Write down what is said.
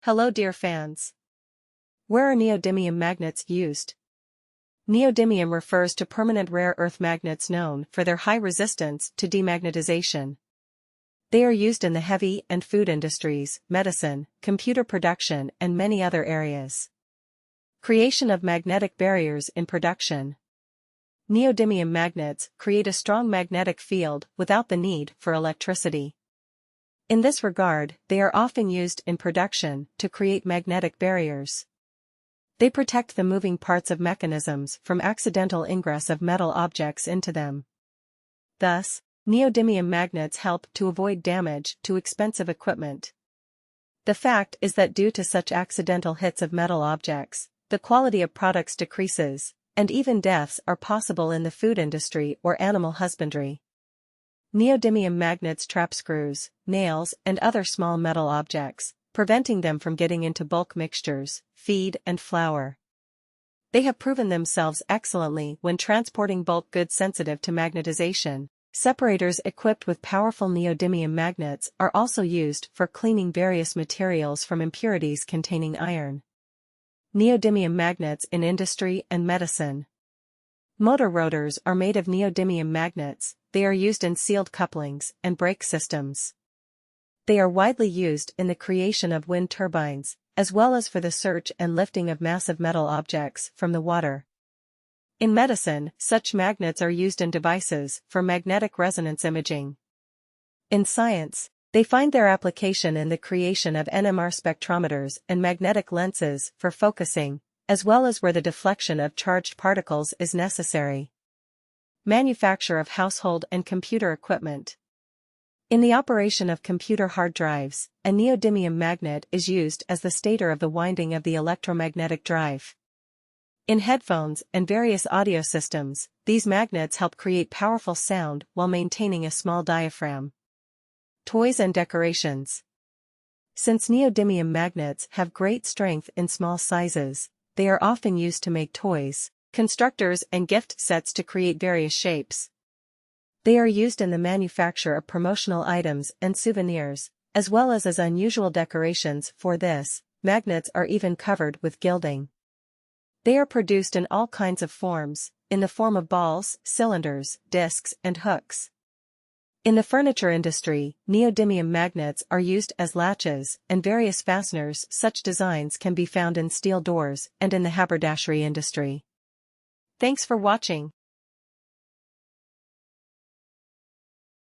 Hello dear fans. Where are neodymium magnets used? Neodymium refers to permanent rare earth magnets known for their high resistance to demagnetization. They are used in the heavy and food industries, medicine, computer production and many other areas. Creation of magnetic barriers in production. Neodymium magnets create a strong magnetic field without the need for electricity. In this regard, they are often used in production to create magnetic barriers. They protect the moving parts of mechanisms from accidental ingress of metal objects into them. Thus, neodymium magnets help to avoid damage to expensive equipment. The fact is that due to such accidental hits of metal objects, the quality of products decreases, and even deaths are possible in the food industry or animal husbandry. Neodymium magnets trap screws, nails and other small metal objects, preventing them from getting into bulk mixtures, feed and flour. They have proven themselves excellently when transporting bulk goods sensitive to magnetization. Separators equipped with powerful neodymium magnets are also used for cleaning various materials from impurities containing iron. Neodymium magnets in industry and medicine. Motor rotors are made of neodymium magnets. They are used in sealed couplings and brake systems. They are widely used in the creation of wind turbines, as well as for the search and lifting of massive metal objects from the water. In medicine, such magnets are used in devices for magnetic resonance imaging. In science, they find their application in the creation of NMR spectrometers and magnetic lenses for focusing, as well as where the deflection of charged particles is necessary. Manufacture of household and computer equipment. In the operation of computer hard drives, a neodymium magnet is used as the stator of the winding of the electromagnetic drive. In headphones and various audio systems, these magnets help create powerful sound while maintaining a small diaphragm. Toys and decorations. Since neodymium magnets have great strength in small sizes, they are often used to make toys, constructors and gift sets to create various shapes. They are used in the manufacture of promotional items and souvenirs, as well as unusual decorations. For this, magnets are even covered with gilding. They are produced in all kinds of forms, in the form of balls, cylinders, discs, and hooks. In the furniture industry, neodymium magnets are used as latches and various fasteners. Such designs can be found in steel doors and in the haberdashery industry. Thanks for watching.